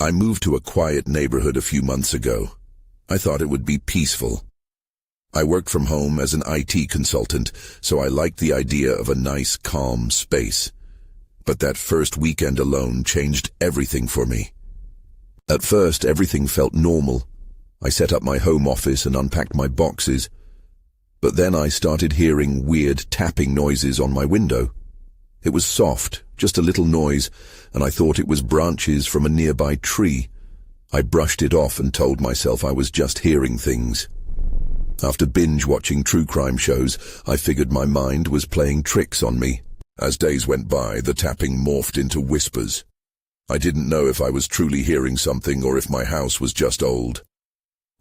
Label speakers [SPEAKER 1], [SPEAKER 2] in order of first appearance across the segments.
[SPEAKER 1] I moved to a quiet neighborhood a few months ago. I thought it would be peaceful. I worked from home as an IT consultant, so I liked the idea of a nice, calm space. But that first weekend alone changed everything for me. At first, everything felt normal. I set up my home office and unpacked my boxes. But then I started hearing weird tapping noises on my window. It was soft, just a little noise, and I thought it was branches from a nearby tree. I brushed it off and told myself I was just hearing things. After binge-watching true crime shows, I figured my mind was playing tricks on me. As days went by, the tapping morphed into whispers. I didn't know if I was truly hearing something or if my house was just old.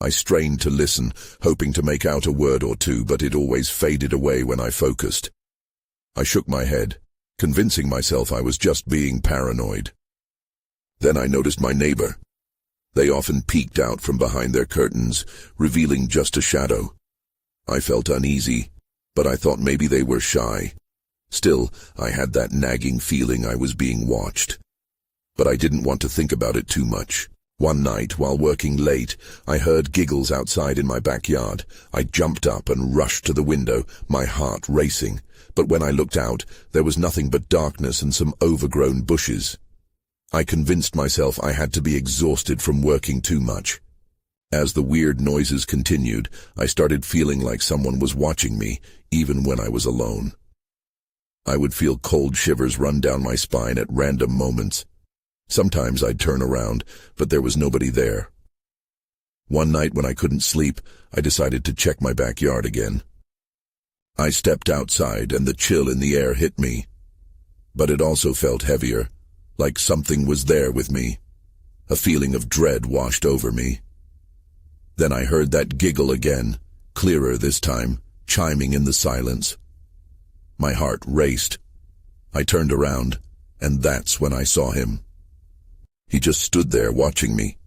[SPEAKER 1] I strained to listen, hoping to make out a word or two, but it always faded away when I focused. I shook my head, convincing myself I was just being paranoid. Then I noticed my neighbor. They often peeked out from behind their curtains, revealing just a shadow. I felt uneasy, but I thought maybe they were shy. Still, I had that nagging feeling I was being watched. But I didn't want to think about it too much. One night, while working late, I heard giggles outside in my backyard. I jumped up and rushed to the window, my heart racing. But when I looked out, there was nothing but darkness and some overgrown bushes. I convinced myself I had to be exhausted from working too much. As the weird noises continued, I started feeling like someone was watching me, even when I was alone. I would feel cold shivers run down my spine at random moments. Sometimes I'd turn around, but there was nobody there. One night when I couldn't sleep, I decided to check my backyard again. I stepped outside and the chill in the air hit me. But it also felt heavier, like something was there with me. A feeling of dread washed over me. Then I heard that giggle again, clearer this time, chiming in the silence. My heart raced. I turned around, and that's when I saw him. He just stood there watching me.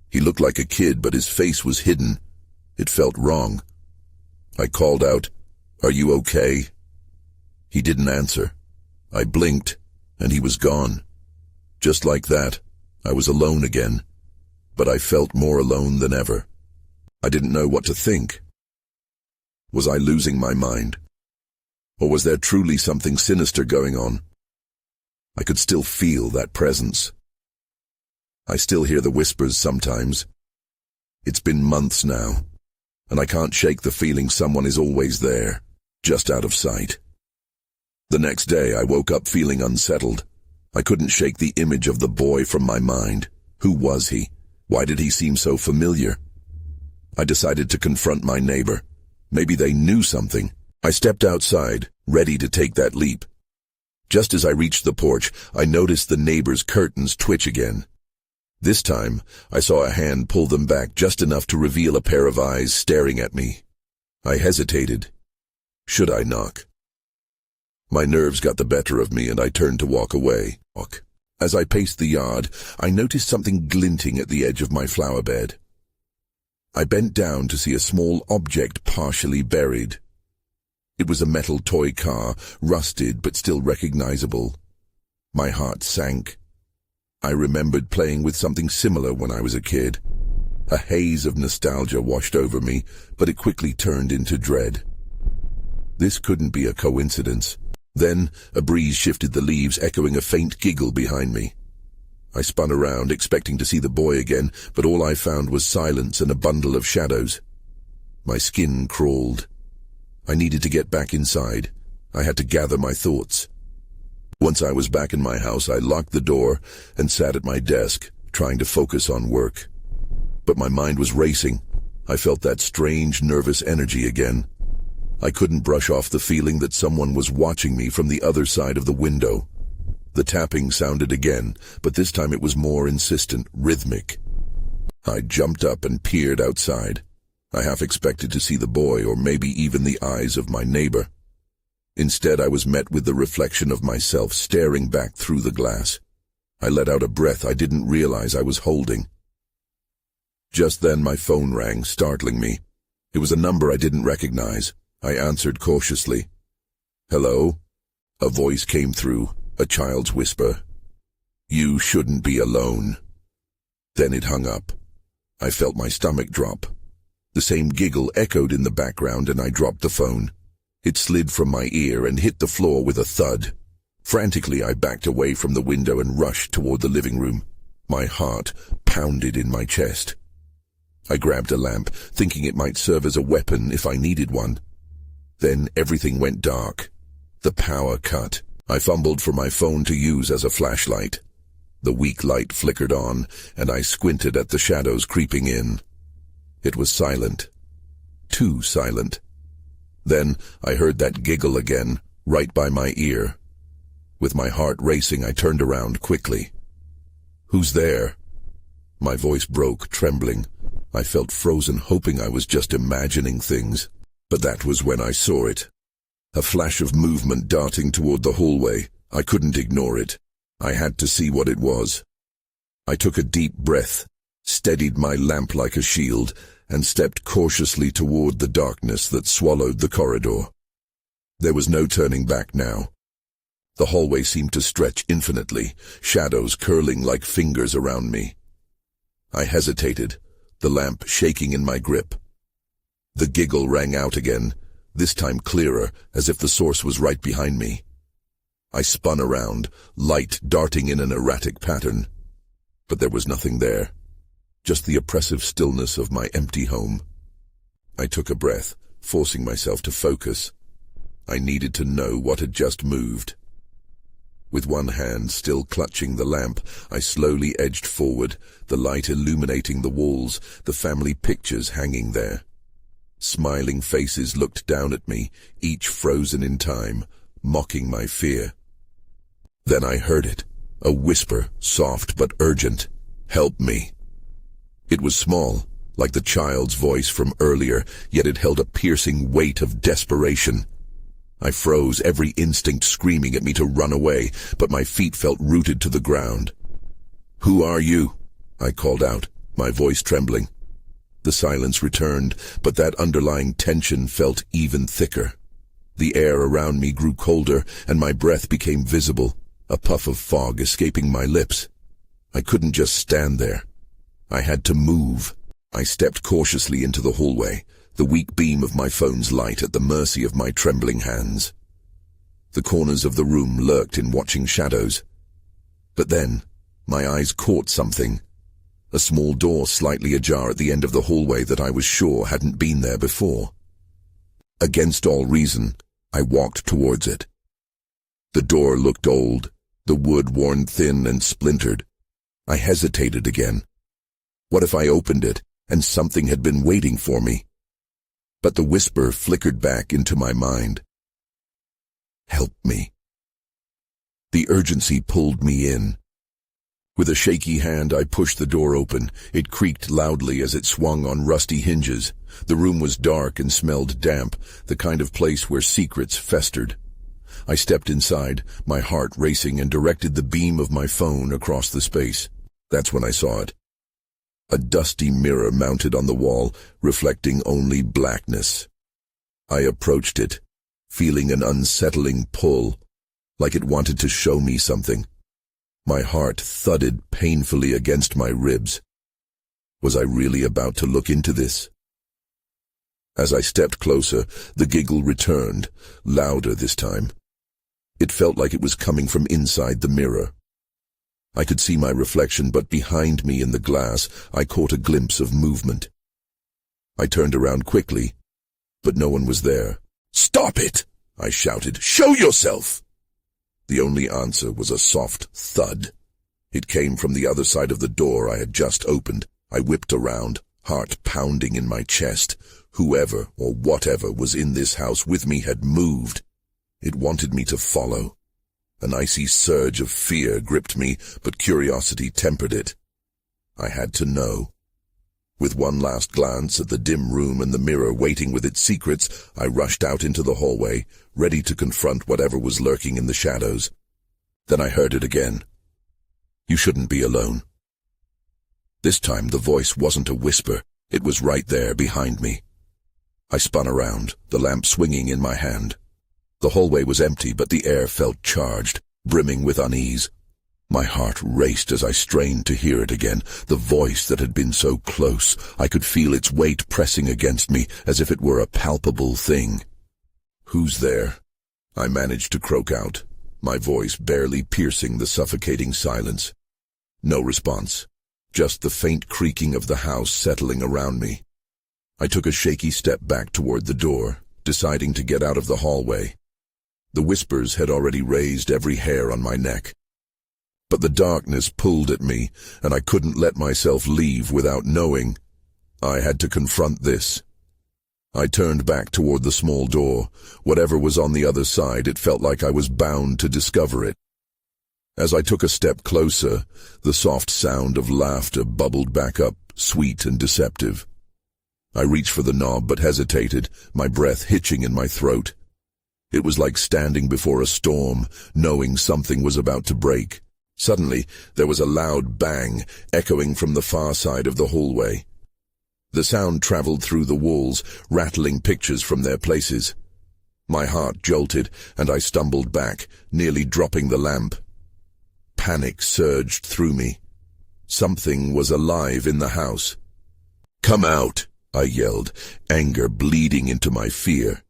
[SPEAKER 1] He looked like a kid, but his face was hidden. It felt wrong. I called out, "Are you okay?" He didn't answer. I blinked, and he was gone. Just like that, I was alone again. But I felt more alone than ever. I didn't know what to think. Was I losing my mind? Or was there truly something sinister going on? I could still feel that presence. I still hear the whispers sometimes. It's been months now, and I can't shake the feeling someone is always there, just out of sight. The next day I woke up feeling unsettled. I couldn't shake the image of the boy from my mind. Who was he? Why did he seem so familiar? I decided to confront my neighbor. Maybe they knew something. I stepped outside, ready to take that leap. Just as I reached the porch, I noticed the neighbor's curtains twitch again. This time, I saw a hand pull them back just enough to reveal a pair of eyes staring at me. I hesitated. Should I knock? My nerves got the better of me and I turned to walk away. As I paced the yard, I noticed something glinting at the edge of my flower bed. I bent down to see a small object partially buried. It was a metal toy car, rusted but still recognizable. My heart sank. I remembered playing with something similar when I was a kid. A haze of nostalgia washed over me, but it quickly turned into dread. This couldn't be a coincidence. Then, a breeze shifted the leaves, echoing a faint giggle behind me. I spun around, expecting to see the boy again, but all I found was silence and a bundle of shadows. My skin crawled. I needed to get back inside. I had to gather my thoughts. Once I was back in my house, I locked the door and sat at my desk, trying to focus on work. But my mind was racing. I felt that strange, nervous energy again. I couldn't brush off the feeling that someone was watching me from the other side of the window. The tapping sounded again, but this time it was more insistent, rhythmic. I jumped up and peered outside. I half expected to see the boy or maybe even the eyes of my neighbor. Instead, I was met with the reflection of myself staring back through the glass. I let out a breath I didn't realize I was holding. Just then my phone rang, startling me. It was a number I didn't recognize. I answered cautiously. "Hello?" A voice came through, a child's whisper. "You shouldn't be alone." Then it hung up. I felt my stomach drop. The same giggle echoed in the background and I dropped the phone. It slid from my ear and hit the floor with a thud. Frantically, I backed away from the window and rushed toward the living room. My heart pounded in my chest. I grabbed a lamp, thinking it might serve as a weapon if I needed one. Then everything went dark. The power cut. I fumbled for my phone to use as a flashlight. The weak light flickered on, and I squinted at the shadows creeping in. It was silent. Too silent. Then I heard that giggle again, right by my ear. With my heart racing, I turned around quickly. "Who's there?" My voice broke, trembling. I felt frozen, hoping I was just imagining things. But that was when I saw it. A flash of movement darting toward the hallway. I couldn't ignore it. I had to see what it was. I took a deep breath, steadied my lamp like a shield, and stepped cautiously toward the darkness that swallowed the corridor. There was no turning back now. The hallway seemed to stretch infinitely, shadows curling like fingers around me. I hesitated, the lamp shaking in my grip. The giggle rang out again, this time clearer, as if the source was right behind me. I spun around, light darting in an erratic pattern. But there was nothing there, just the oppressive stillness of my empty home. I took a breath, forcing myself to focus. I needed to know what had just moved. With one hand still clutching the lamp, I slowly edged forward, the light illuminating the walls, the family pictures hanging there. Smiling faces looked down at me, each frozen in time, mocking my fear. Then I heard it, a whisper, soft but urgent. "Help me." It was small, like the child's voice from earlier, yet it held a piercing weight of desperation. I froze, every instinct screaming at me to run away, but my feet felt rooted to the ground. "Who are you?" I called out, my voice trembling. The silence returned, but that underlying tension felt even thicker. The air around me grew colder, and my breath became visible, a puff of fog escaping my lips. I couldn't just stand there. I had to move. I stepped cautiously into the hallway, the weak beam of my phone's light at the mercy of my trembling hands. The corners of the room lurked in watching shadows. But then, my eyes caught something. A small door slightly ajar at the end of the hallway that I was sure hadn't been there before. Against all reason, I walked towards it. The door looked old, the wood worn thin and splintered. I hesitated again. What if I opened it, and something had been waiting for me? But the whisper flickered back into my mind. "Help me." The urgency pulled me in. With a shaky hand, I pushed the door open. It creaked loudly as it swung on rusty hinges. The room was dark and smelled damp, the kind of place where secrets festered. I stepped inside, my heart racing, and directed the beam of my phone across the space. That's when I saw it. A dusty mirror mounted on the wall, reflecting only blackness. I approached it, feeling an unsettling pull, like it wanted to show me something. My heart thudded painfully against my ribs. Was I really about to look into this? As I stepped closer, the giggle returned, louder this time. It felt like it was coming from inside the mirror. I could see my reflection, but behind me in the glass, I caught a glimpse of movement. I turned around quickly, but no one was there. "Stop it!" I shouted. "Show yourself!" The only answer was a soft thud. It came from the other side of the door I had just opened. I whipped around, heart pounding in my chest. Whoever or whatever was in this house with me had moved. It wanted me to follow. An icy surge of fear gripped me, but curiosity tempered it. I had to know. With one last glance at the dim room and the mirror waiting with its secrets, I rushed out into the hallway, ready to confront whatever was lurking in the shadows. Then I heard it again. "You shouldn't be alone." This time the voice wasn't a whisper. It was right there behind me. I spun around, the lamp swinging in my hand. The hallway was empty, but the air felt charged, brimming with unease. My heart raced as I strained to hear it again, the voice that had been so close. I could feel its weight pressing against me as if it were a palpable thing. "Who's there?" I managed to croak out, my voice barely piercing the suffocating silence. No response, just the faint creaking of the house settling around me. I took a shaky step back toward the door, deciding to get out of the hallway. The whispers had already raised every hair on my neck. But the darkness pulled at me, and I couldn't let myself leave without knowing. I had to confront this. I turned back toward the small door. Whatever was on the other side, it felt like I was bound to discover it. As I took a step closer, the soft sound of laughter bubbled back up, sweet and deceptive. I reached for the knob but hesitated, my breath hitching in my throat. It was like standing before a storm, knowing something was about to break. Suddenly, there was a loud bang, echoing from the far side of the hallway. The sound traveled through the walls, rattling pictures from their places. My heart jolted, and I stumbled back, nearly dropping the lamp. Panic surged through me. Something was alive in the house. "Come out!" I yelled, anger bleeding into my fear.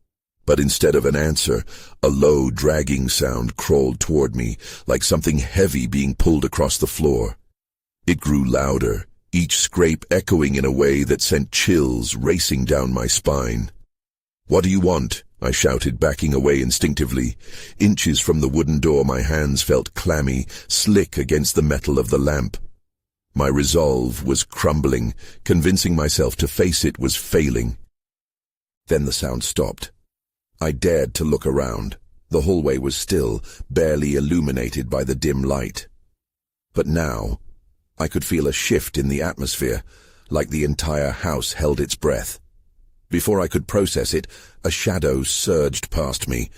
[SPEAKER 1] But instead of an answer, a low, dragging sound crawled toward me, like something heavy being pulled across the floor. It grew louder, each scrape echoing in a way that sent chills racing down my spine. "What do you want?" I shouted, backing away instinctively. Inches from the wooden door, my hands felt clammy, slick against the metal of the lamp. My resolve was crumbling. Convincing myself to face it was failing. Then the sound stopped. I dared to look around. The hallway was still, barely illuminated by the dim light. But now, I could feel a shift in the atmosphere, like the entire house held its breath. Before I could process it, a shadow surged past me,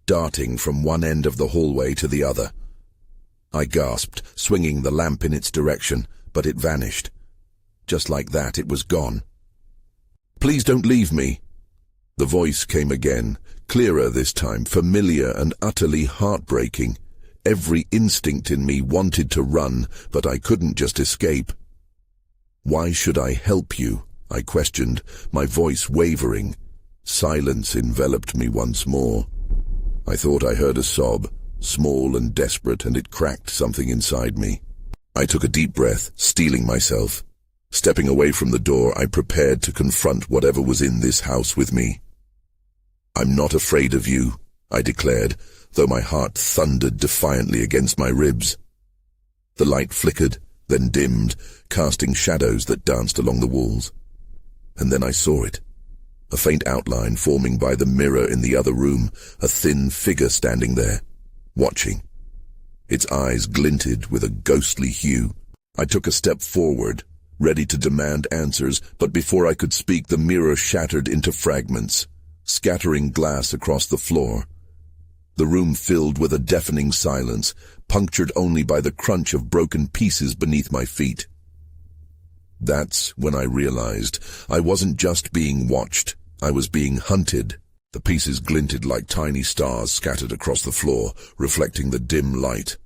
[SPEAKER 1] darting from one end of the hallway to the other. I gasped, swinging the lamp in its direction, but it vanished. Just like that, it was gone. "Please don't leave me." The voice came again, clearer this time, familiar and utterly heartbreaking. Every instinct in me wanted to run, but I couldn't just escape. "Why should I help you?" I questioned, my voice wavering. Silence enveloped me once more. I thought I heard a sob, small and desperate, and it cracked something inside me. I took a deep breath, steeling myself. Stepping away from the door, I prepared to confront whatever was in this house with me. "I'm not afraid of you," I declared, though my heart thundered defiantly against my ribs. The light flickered, then dimmed, casting shadows that danced along the walls. And then I saw it. A faint outline forming by the mirror in the other room, a thin figure standing there, watching. Its eyes glinted with a ghostly hue. I took a step forward, ready to demand answers, but before I could speak, the mirror shattered into fragments, scattering glass across the floor. The room filled with a deafening silence, punctured only by the crunch of broken pieces beneath my feet. That's when I realized I wasn't just being watched, I was being hunted. The pieces glinted like tiny stars scattered across the floor, reflecting the dim light.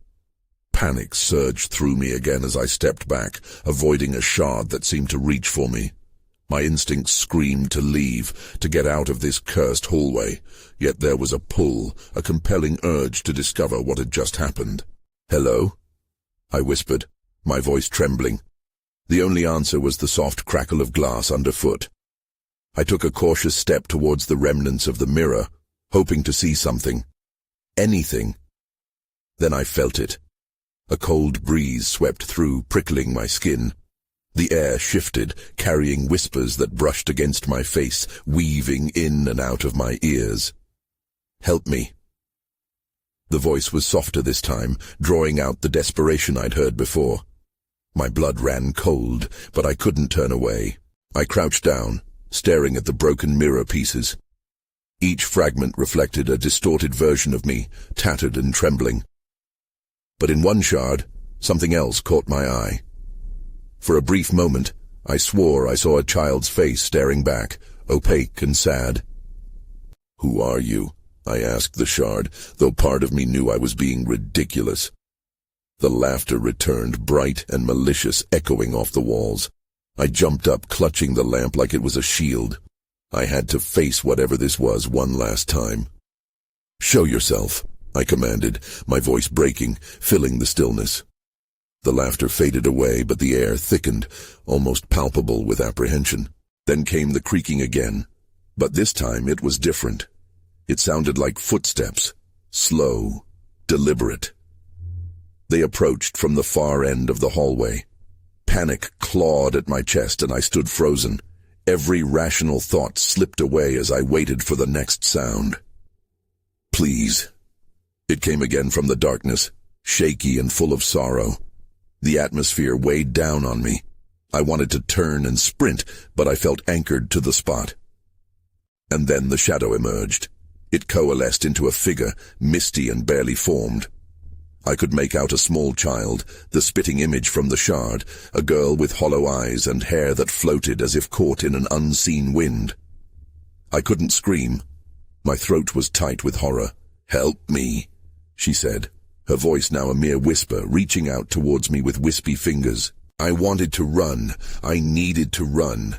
[SPEAKER 1] Panic surged through me again as I stepped back, avoiding a shard that seemed to reach for me. My instincts screamed to leave, to get out of this cursed hallway, yet there was a pull, a compelling urge to discover what had just happened. "Hello?" I whispered, my voice trembling. The only answer was the soft crackle of glass underfoot. I took a cautious step towards the remnants of the mirror, hoping to see something. Anything. Then I felt it. A cold breeze swept through, prickling my skin. The air shifted, carrying whispers that brushed against my face, weaving in and out of my ears. "Help me." The voice was softer this time, drawing out the desperation I'd heard before. My blood ran cold, but I couldn't turn away. I crouched down, staring at the broken mirror pieces. Each fragment reflected a distorted version of me, tattered and trembling. But in one shard, something else caught my eye. For a brief moment, I swore I saw a child's face staring back, opaque and sad. "Who are you?" I asked the shard, though part of me knew I was being ridiculous. The laughter returned, bright and malicious, echoing off the walls. I jumped up, clutching the lamp like it was a shield. I had to face whatever this was one last time. "Show yourself," I commanded, my voice breaking, filling the stillness. The laughter faded away, but the air thickened, almost palpable with apprehension. Then came the creaking again, but this time it was different. It sounded like footsteps, slow, deliberate. They approached from the far end of the hallway. Panic clawed at my chest and I stood frozen. Every rational thought slipped away as I waited for the next sound. "Please." It came again from the darkness, shaky and full of sorrow. The atmosphere weighed down on me. I wanted to turn and sprint, but I felt anchored to the spot. And then the shadow emerged. It coalesced into a figure, misty and barely formed. I could make out a small child, the spitting image from the shard, a girl with hollow eyes and hair that floated as if caught in an unseen wind. I couldn't scream. My throat was tight with horror. "Help me," she said, her voice now a mere whisper, reaching out towards me with wispy fingers. I wanted to run. I needed to run,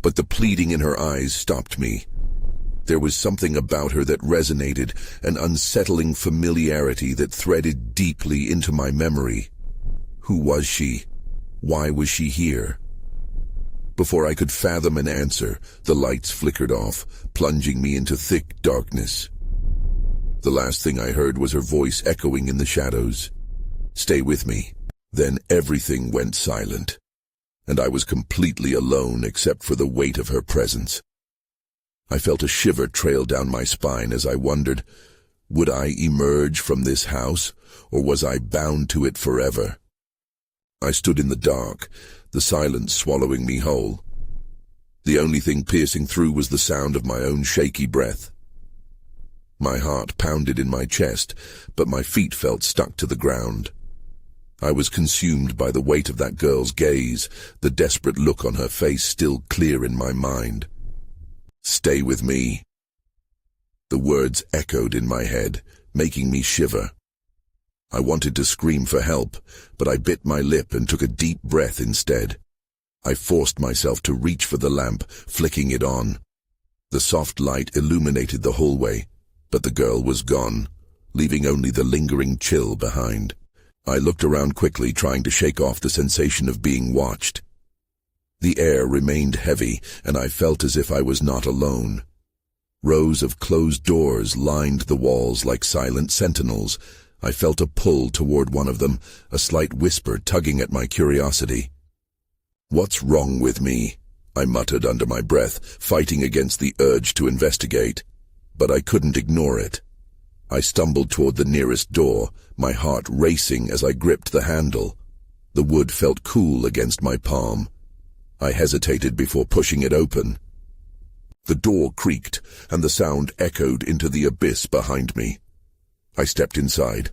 [SPEAKER 1] but the pleading in her eyes stopped me. There was something about her that resonated, an unsettling familiarity that threaded deeply into my memory. Who was she? Why was she here? Before I could fathom an answer, the lights flickered off, plunging me into thick darkness. The last thing I heard was her voice echoing in the shadows. "Stay with me." Then everything went silent, and I was completely alone except for the weight of her presence. I felt a shiver trail down my spine as I wondered, would I emerge from this house, or was I bound to it forever? I stood in the dark, the silence swallowing me whole. The only thing piercing through was the sound of my own shaky breath. My heart pounded in my chest, but my feet felt stuck to the ground. I was consumed by the weight of that girl's gaze, the desperate look on her face still clear in my mind. "Stay with me." The words echoed in my head, making me shiver. I wanted to scream for help, but I bit my lip and took a deep breath instead. I forced myself to reach for the lamp, flicking it on. The soft light illuminated the hallway, but the girl was gone, leaving only the lingering chill behind. I looked around quickly, trying to shake off the sensation of being watched. The air remained heavy, and I felt as if I was not alone. Rows of closed doors lined the walls like silent sentinels. I felt a pull toward one of them, a slight whisper tugging at my curiosity. "What's wrong with me?" I muttered under my breath, fighting against the urge to investigate. But I couldn't ignore it. I stumbled toward the nearest door, my heart racing as I gripped the handle. The wood felt cool against my palm. I hesitated before pushing it open. The door creaked, and the sound echoed into the abyss behind me. I stepped inside.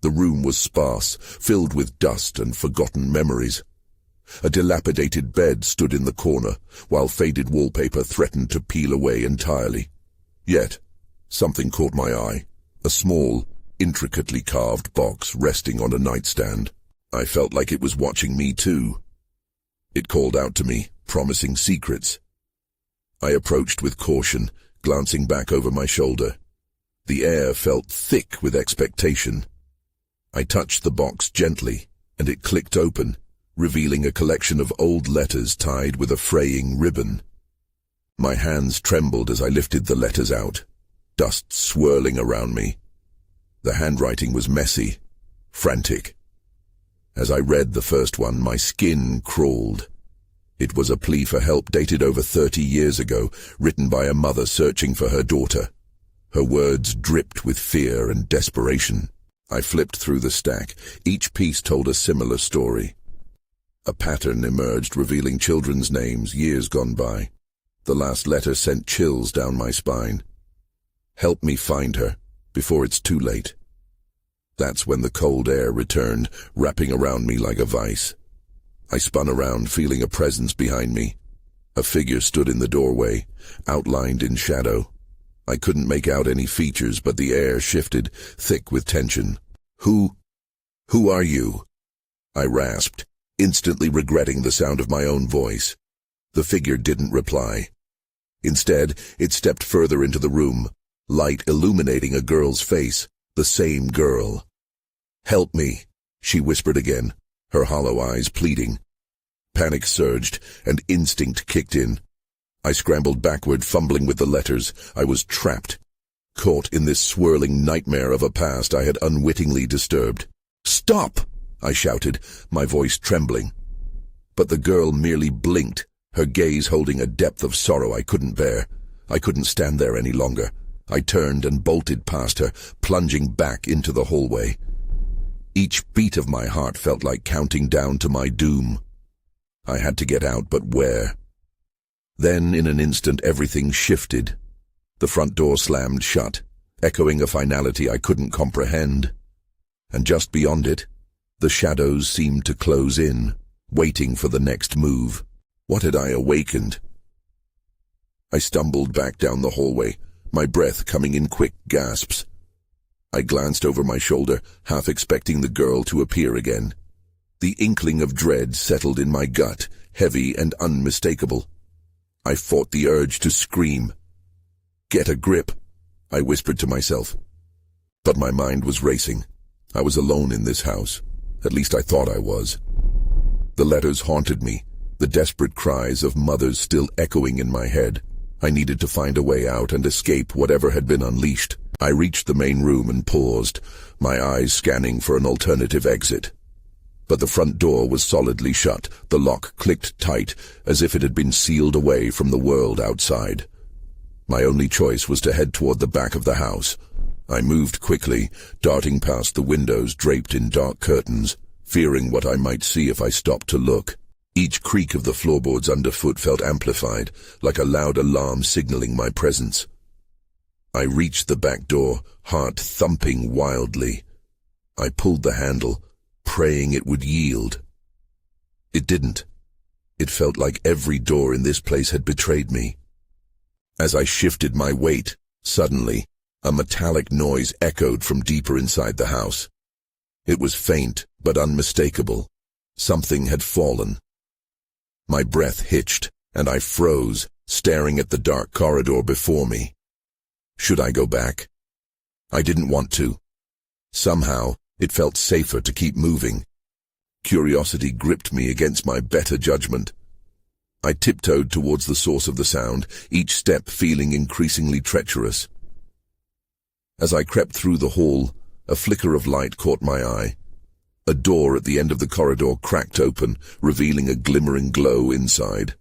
[SPEAKER 1] The room was sparse, filled with dust and forgotten memories. A dilapidated bed stood in the corner, while faded wallpaper threatened to peel away entirely. Yet, something caught my eye. A small, intricately carved box resting on a nightstand. I felt like it was watching me too. It called out to me, promising secrets. I approached with caution, glancing back over my shoulder. The air felt thick with expectation. I touched the box gently, and it clicked open, revealing a collection of old letters tied with a fraying ribbon. My hands trembled as I lifted the letters out, dust swirling around me. The handwriting was messy, frantic. As I read the first one, my skin crawled. It was a plea for help dated over 30 years ago, written by a mother searching for her daughter. Her words dripped with fear and desperation. I flipped through the stack. Each piece told a similar story. A pattern emerged, revealing children's names years gone by. The last letter sent chills down my spine. "Help me find her, before it's too late." That's when the cold air returned, wrapping around me like a vice. I spun around, feeling a presence behind me. A figure stood in the doorway, outlined in shadow. I couldn't make out any features, but the air shifted, thick with tension. "Who?" "Who are you?" I rasped, instantly regretting the sound of my own voice. The figure didn't reply. Instead, it stepped further into the room, light illuminating a girl's face, the same girl. "Help me," she whispered again, her hollow eyes pleading. Panic surged, and instinct kicked in. I scrambled backward, fumbling with the letters. I was trapped, caught in this swirling nightmare of a past I had unwittingly disturbed. "Stop!" I shouted, my voice trembling. But the girl merely blinked, her gaze holding a depth of sorrow I couldn't bear. I couldn't stand there any longer. I turned and bolted past her, plunging back into the hallway. Each beat of my heart felt like counting down to my doom. I had to get out, but where? Then, in an instant, everything shifted. The front door slammed shut, echoing a finality I couldn't comprehend. And just beyond it, the shadows seemed to close in, waiting for the next move. What had I awakened? I stumbled back down the hallway, my breath coming in quick gasps. I glanced over my shoulder, half expecting the girl to appear again. The inkling of dread settled in my gut, heavy and unmistakable. I fought the urge to scream. "Get a grip," I whispered to myself. But my mind was racing. I was alone in this house. At least I thought I was. The letters haunted me, the desperate cries of mothers still echoing in my head. I needed to find a way out and escape whatever had been unleashed. I reached the main room and paused, my eyes scanning for an alternative exit. But the front door was solidly shut, the lock clicked tight, as if it had been sealed away from the world outside. My only choice was to head toward the back of the house. I moved quickly, darting past the windows draped in dark curtains, fearing what I might see if I stopped to look. Each creak of the floorboards underfoot felt amplified, like a loud alarm signaling my presence. I reached the back door, heart thumping wildly. I pulled the handle, praying it would yield. It didn't. It felt like every door in this place had betrayed me. As I shifted my weight, suddenly, a metallic noise echoed from deeper inside the house. It was faint, but unmistakable. Something had fallen. My breath hitched, and I froze, staring at the dark corridor before me. Should I go back? I didn't want to. Somehow, it felt safer to keep moving. Curiosity gripped me against my better judgment. I tiptoed towards the source of the sound, each step feeling increasingly treacherous. As I crept through the hall, a flicker of light caught my eye. A door at the end of the corridor cracked open, revealing a glimmering glow inside.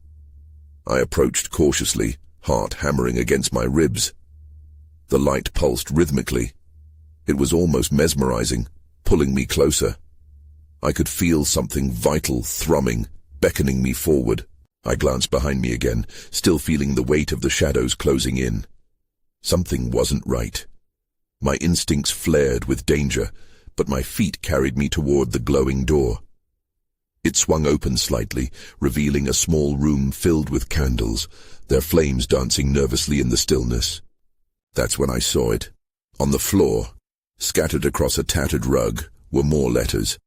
[SPEAKER 1] I approached cautiously, heart hammering against my ribs. The light pulsed rhythmically. It was almost mesmerizing, pulling me closer. I could feel something vital thrumming, beckoning me forward. I glanced behind me again, still feeling the weight of the shadows closing in. Something wasn't right. My instincts flared with danger, but my feet carried me toward the glowing door. It swung open slightly, revealing a small room filled with candles, their flames dancing nervously in the stillness. That's when I saw it. On the floor, scattered across a tattered rug, were more letters.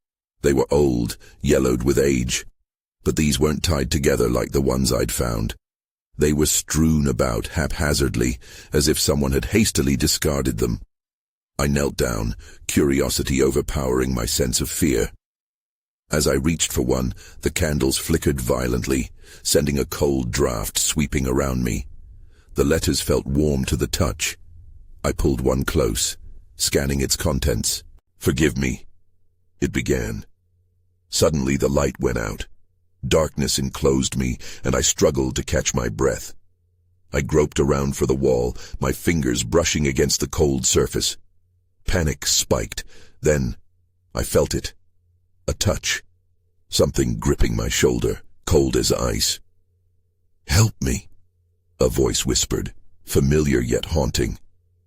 [SPEAKER 1] They were old, yellowed with age, but these weren't tied together like the ones I'd found. They were strewn about haphazardly, as if someone had hastily discarded them. I knelt down, curiosity overpowering my sense of fear. As I reached for one, the candles flickered violently, sending a cold draft sweeping around me. The letters felt warm to the touch. I pulled one close, scanning its contents. "Forgive me," it began. Suddenly the light went out. Darkness enclosed me, and I struggled to catch my breath. I groped around for the wall, my fingers brushing against the cold surface. Panic spiked. Then I felt it. A touch. Something gripping my shoulder, cold as ice. "Help me," a voice whispered, familiar yet haunting.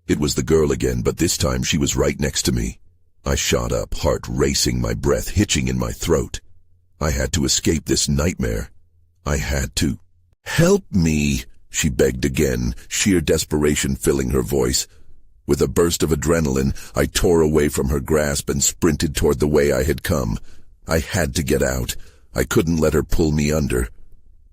[SPEAKER 1] It was the girl again, but this time she was right next to me. I shot up, heart racing, my breath hitching in my throat. I had to escape this nightmare. I had to. "Help me," she begged again, sheer desperation filling her voice. With a burst of adrenaline, I tore away from her grasp and sprinted toward the way I had come. I had to get out. I couldn't let her pull me under.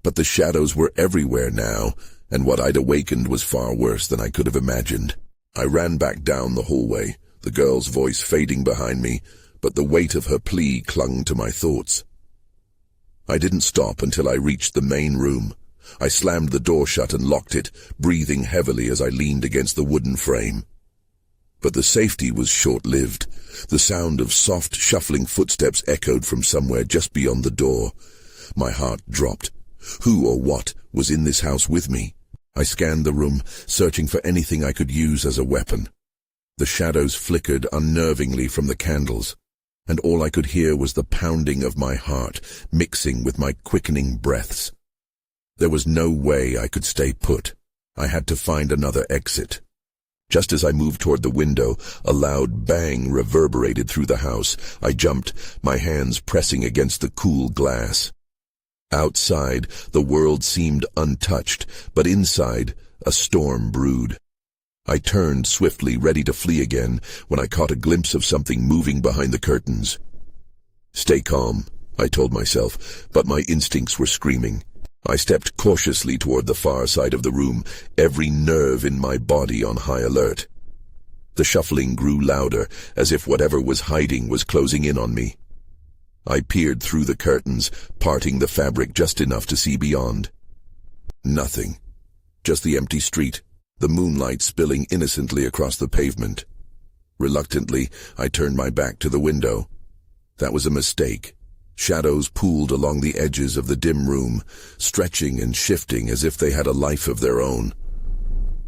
[SPEAKER 1] But the shadows were everywhere now, and what I'd awakened was far worse than I could have imagined. I ran back down the hallway, the girl's voice fading behind me, but the weight of her plea clung to my thoughts. I didn't stop until I reached the main room. I slammed the door shut and locked it, breathing heavily as I leaned against the wooden frame. But the safety was short-lived. The sound of soft, shuffling footsteps echoed from somewhere just beyond the door. My heart dropped. Who or what was in this house with me? I scanned the room, searching for anything I could use as a weapon. The shadows flickered unnervingly from the candles, and all I could hear was the pounding of my heart, mixing with my quickening breaths. There was no way I could stay put. I had to find another exit. Just as I moved toward the window, a loud bang reverberated through the house. I jumped, my hands pressing against the cool glass. Outside, the world seemed untouched, but inside, a storm brewed. I turned swiftly, ready to flee again, when I caught a glimpse of something moving behind the curtains. Stay calm, I told myself, but my instincts were screaming. I stepped cautiously toward the far side of the room, every nerve in my body on high alert. The shuffling grew louder, as if whatever was hiding was closing in on me. I peered through the curtains, parting the fabric just enough to see beyond. Nothing. Just the empty street, the moonlight spilling innocently across the pavement. Reluctantly, I turned my back to the window. That was a mistake. Shadows pooled along the edges of the dim room, stretching and shifting as if they had a life of their own.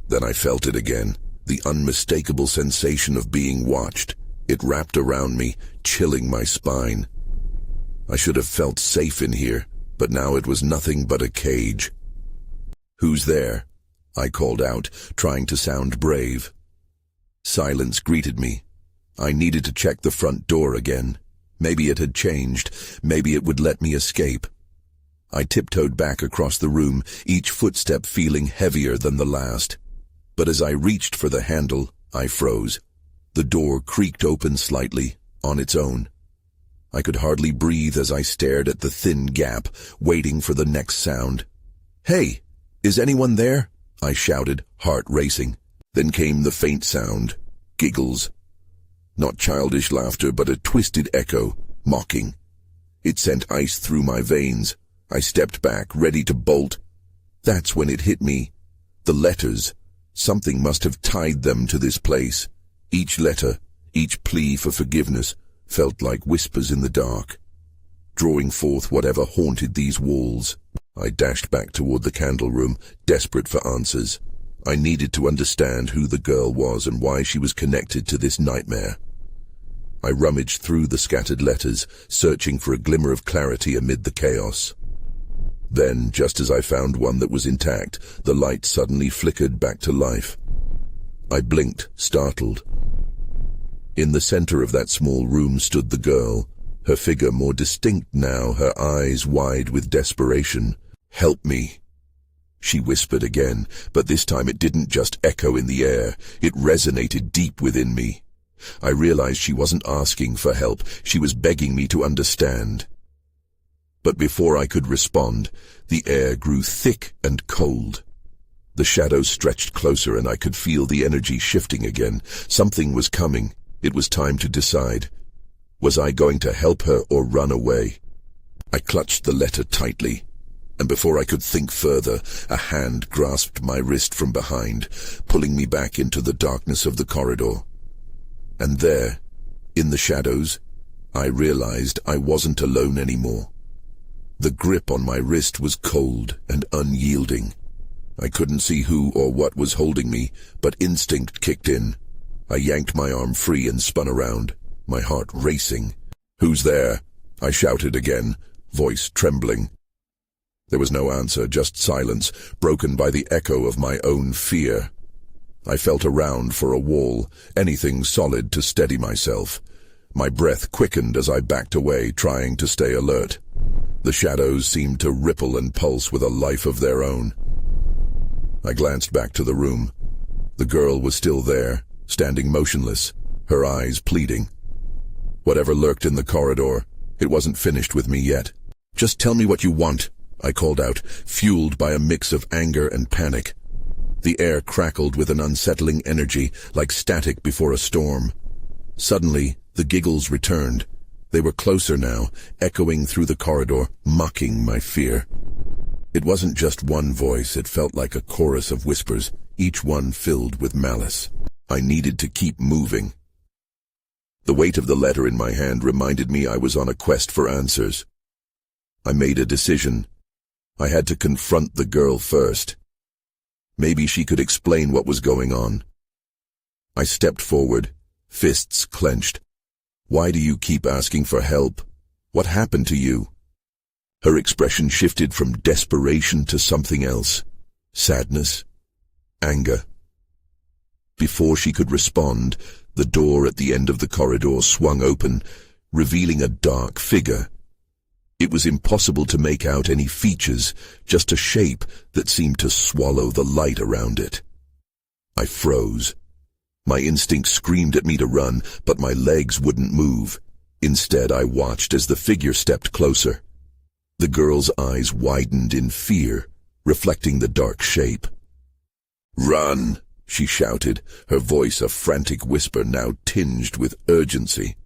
[SPEAKER 1] Then I felt it again, the unmistakable sensation of being watched. It wrapped around me, chilling my spine. I should have felt safe in here, but now it was nothing but a cage. "Who's there?" I called out, trying to sound brave. Silence greeted me. I needed to check the front door again. Maybe it had changed. Maybe it would let me escape. I tiptoed back across the room, each footstep feeling heavier than the last. But as I reached for the handle, I froze. The door creaked open slightly, on its own. I could hardly breathe as I stared at the thin gap, waiting for the next sound. "Hey, is anyone there?" I shouted, heart racing. Then came the faint sound. Giggles. Not childish laughter, but a twisted echo, mocking. It sent ice through my veins. I stepped back, ready to bolt. That's when it hit me. The letters. Something must have tied them to this place. Each letter, each plea for forgiveness, felt like whispers in the dark, drawing forth whatever haunted these walls. I dashed back toward the candle room, desperate for answers. I needed to understand who the girl was and why she was connected to this nightmare. I rummaged through the scattered letters, searching for a glimmer of clarity amid the chaos. Then, just as I found one that was intact, the light suddenly flickered back to life. I blinked, startled. In the center of that small room stood the girl, her figure more distinct now, her eyes wide with desperation. "Help me," she whispered again, but this time it didn't just echo in the air, it resonated deep within me. I realized she wasn't asking for help, she was begging me to understand. But before I could respond, the air grew thick and cold. The shadows stretched closer and I could feel the energy shifting again. Something was coming. It was time to decide. Was I going to help her or run away? I clutched the letter tightly, and before I could think further, a hand grasped my wrist from behind, pulling me back into the darkness of the corridor. And there, in the shadows, I realized I wasn't alone anymore. The grip on my wrist was cold and unyielding. I couldn't see who or what was holding me, but instinct kicked in. I yanked my arm free and spun around, my heart racing. "Who's there?" I shouted again, voice trembling. There was no answer, just silence, broken by the echo of my own fear. I felt around for a wall, anything solid to steady myself. My breath quickened as I backed away, trying to stay alert. The shadows seemed to ripple and pulse with a life of their own. I glanced back to the room. The girl was still there, standing motionless, her eyes pleading. Whatever lurked in the corridor, it wasn't finished with me yet. "Just tell me what you want," I called out, fueled by a mix of anger and panic. The air crackled with an unsettling energy, like static before a storm. Suddenly, the giggles returned. They were closer now, echoing through the corridor, mocking my fear. It wasn't just one voice, it felt like a chorus of whispers, each one filled with malice. I needed to keep moving. The weight of the letter in my hand reminded me I was on a quest for answers. I made a decision. I had to confront the girl first. Maybe she could explain what was going on. I stepped forward, fists clenched. "Why do you keep asking for help? What happened to you?" Her expression shifted from desperation to something else. Sadness. Anger. Before she could respond, the door at the end of the corridor swung open, revealing a dark figure. It was impossible to make out any features, just a shape that seemed to swallow the light around it. I froze. My instinct screamed at me to run, but my legs wouldn't move. Instead, I watched as the figure stepped closer. The girl's eyes widened in fear, reflecting the dark shape. "Run!" she shouted, her voice a frantic whisper now tinged with urgency.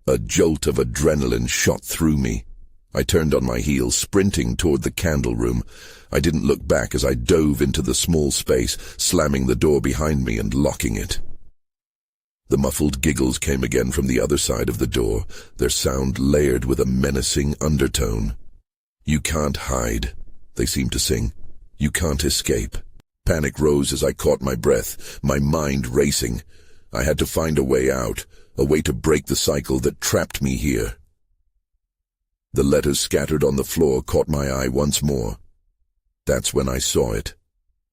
[SPEAKER 1] A jolt of adrenaline shot through me. I turned on my heels, sprinting toward the candle room. I didn't look back as I dove into the small space, slamming the door behind me and locking it. The muffled giggles came again from the other side of the door, their sound layered with a menacing undertone. "You can't hide," they seemed to sing. "You can't escape." Panic rose as I caught my breath, my mind racing. I had to find a way out, a way to break the cycle that trapped me here. The letters scattered on the floor caught my eye once more. That's when I saw it.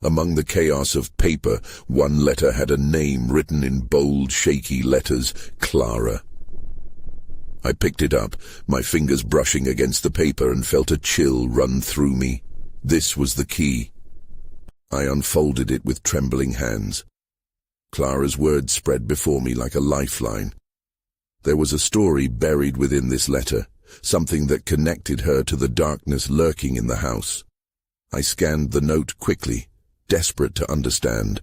[SPEAKER 1] Among the chaos of paper, one letter had a name written in bold, shaky letters, Clara. I picked it up, my fingers brushing against the paper, and felt a chill run through me. This was the key. I unfolded it with trembling hands. Clara's words spread before me like a lifeline. There was a story buried within this letter, something that connected her to the darkness lurking in the house. I scanned the note quickly, desperate to understand.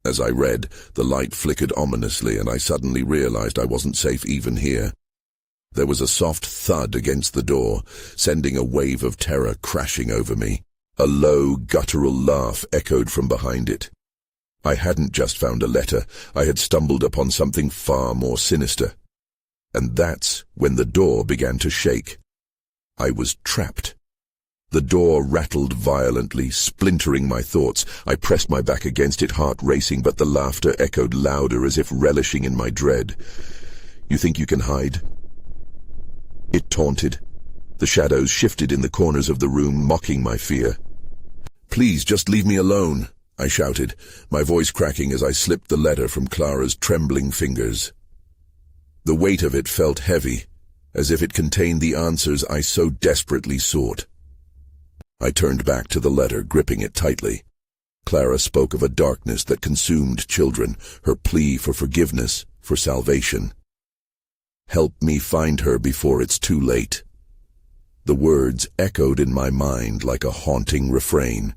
[SPEAKER 1] As I read, the light flickered ominously, and I suddenly realized I wasn't safe even here. There was a soft thud against the door, sending a wave of terror crashing over me. A low, guttural laugh echoed from behind it. I hadn't just found a letter, I had stumbled upon something far more sinister. And that's when the door began to shake. I was trapped. The door rattled violently, splintering my thoughts. I pressed my back against it, heart racing, but the laughter echoed louder as if relishing in my dread. "You think you can hide?" It taunted. The shadows shifted in the corners of the room, mocking my fear. "Please, just leave me alone," I shouted, my voice cracking as I slipped the letter from Clara's trembling fingers. The weight of it felt heavy, as if it contained the answers I so desperately sought. I turned back to the letter, gripping it tightly. Clara spoke of a darkness that consumed children, her plea for forgiveness, for salvation. "Help me find her before it's too late." The words echoed in my mind like a haunting refrain.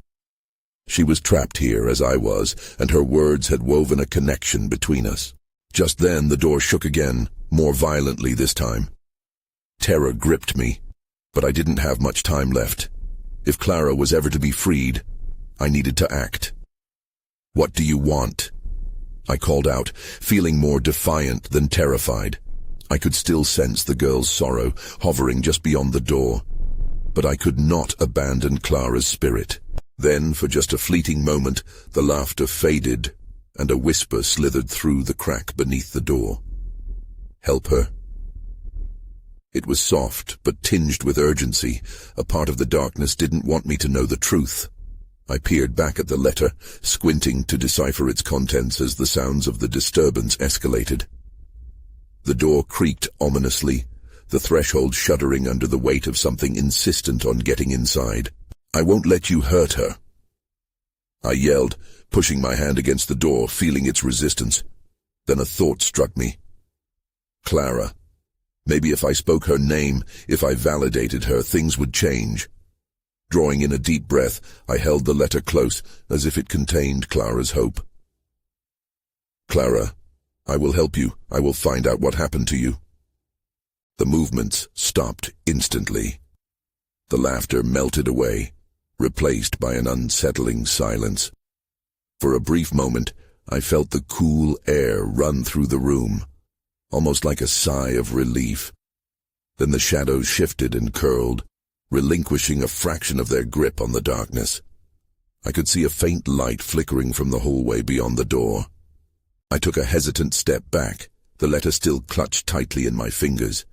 [SPEAKER 1] She was trapped here as I was, and her words had woven a connection between us. Just then the door shook again, more violently this time. Terror gripped me, but I didn't have much time left. If Clara was ever to be freed, I needed to act. "What do you want?" I called out, feeling more defiant than terrified. I could still sense the girl's sorrow, hovering just beyond the door. But I could not abandon Clara's spirit. Then, for just a fleeting moment, the laughter faded, and a whisper slithered through the crack beneath the door. "Help her." It was soft, but tinged with urgency. A part of the darkness didn't want me to know the truth. I peered back at the letter, squinting to decipher its contents as the sounds of the disturbance escalated. The door creaked ominously, the threshold shuddering under the weight of something insistent on getting inside. "I won't let you hurt her." I yelled, pushing my hand against the door, feeling its resistance. Then a thought struck me. Clara. Maybe if I spoke her name, if I validated her, things would change. Drawing in a deep breath, I held the letter close, as if it contained Clara's hope. Clara, I will help you. I will find out what happened to you. The movements stopped instantly. The laughter melted away, replaced by an unsettling silence. For a brief moment, I felt the cool air run through the room, almost like a sigh of relief. Then the shadows shifted and curled, relinquishing a fraction of their grip on the darkness. I could see a faint light flickering from the hallway beyond the door. I took a hesitant step back, the letter still clutched tightly in my fingers.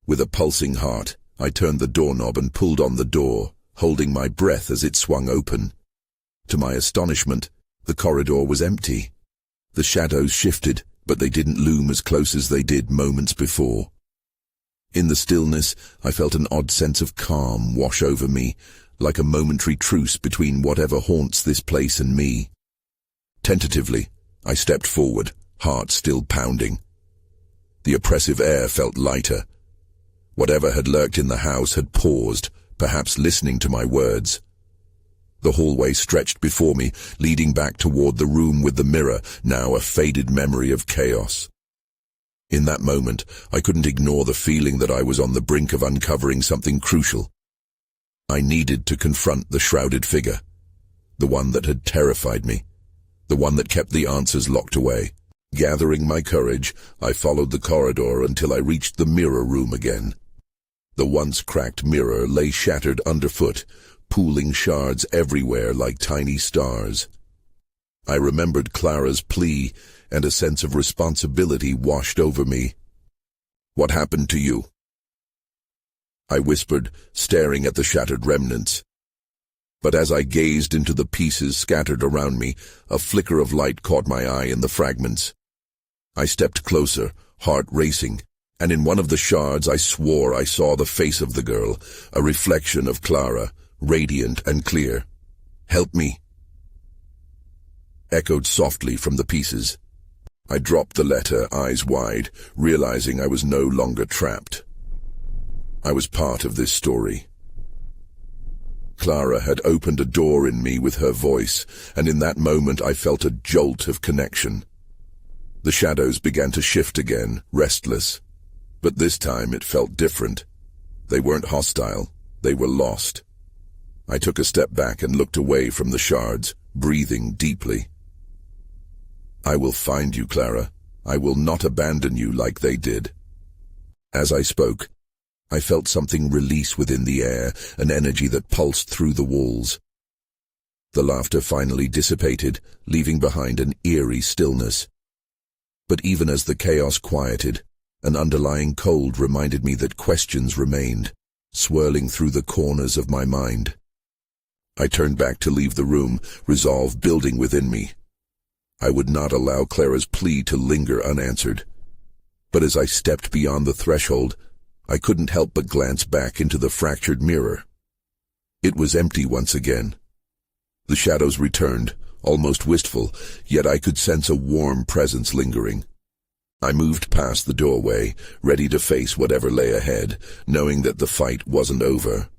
[SPEAKER 1] With a pulsing heart, I turned the doorknob and pulled on the door, holding my breath as it swung open. To my astonishment, the corridor was empty. The shadows shifted, but they didn't loom as close as they did moments before. In the stillness, I felt an odd sense of calm wash over me, like a momentary truce between whatever haunts this place and me. Tentatively, I stepped forward, heart still pounding. The oppressive air felt lighter. Whatever had lurked in the house had paused, perhaps listening to my words. The hallway stretched before me, leading back toward the room with the mirror, now a faded memory of chaos. In that moment, I couldn't ignore the feeling that I was on the brink of uncovering something crucial. I needed to confront the shrouded figure, the one that had terrified me, the one that kept the answers locked away. Gathering my courage, I followed the corridor until I reached the mirror room again. The once cracked mirror lay shattered underfoot, pooling shards everywhere like tiny stars. I remembered Clara's plea, and a sense of responsibility washed over me. "What happened to you?" I whispered, staring at the shattered remnants. But as I gazed into the pieces scattered around me, a flicker of light caught my eye in the fragments. I stepped closer, heart racing, and in one of the shards I swore I saw the face of the girl, a reflection of Clara, radiant and clear. "Help me," echoed softly from the pieces. I dropped the letter, eyes wide, realizing I was no longer trapped. I was part of this story. Clara had opened a door in me with her voice, and in that moment I felt a jolt of connection. The shadows began to shift again, restless. But this time it felt different. They weren't hostile, they were lost. I took a step back and looked away from the shards, breathing deeply. "I will find you, Clara. I will not abandon you like they did." As I spoke, I felt something release within the air, an energy that pulsed through the walls. The laughter finally dissipated, leaving behind an eerie stillness. But even as the chaos quieted, an underlying cold reminded me that questions remained, swirling through the corners of my mind. I turned back to leave the room, resolve building within me. I would not allow Clara's plea to linger unanswered. But as I stepped beyond the threshold, I couldn't help but glance back into the fractured mirror. It was empty once again. The shadows returned, almost wistful, yet I could sense a warm presence lingering. I moved past the doorway, ready to face whatever lay ahead, knowing that the fight wasn't over.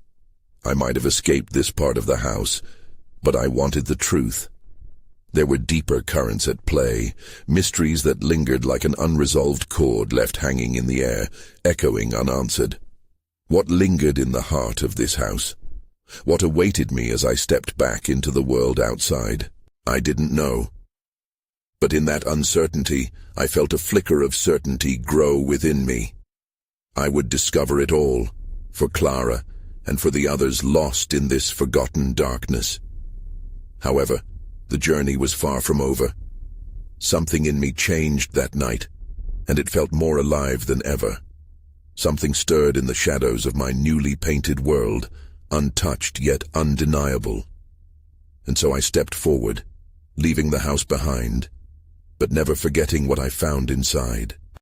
[SPEAKER 1] I might have escaped this part of the house, but I wanted the truth. There were deeper currents at play, mysteries that lingered like an unresolved chord left hanging in the air, echoing unanswered. What lingered in the heart of this house? What awaited me as I stepped back into the world outside? I didn't know. But in that uncertainty, I felt a flicker of certainty grow within me. I would discover it all, for Clara, and for the others lost in this forgotten darkness. However, the journey was far from over. Something in me changed that night, and it felt more alive than ever. Something stirred in the shadows of my newly painted world, untouched yet undeniable. And so I stepped forward, leaving the house behind, but never forgetting what I found inside.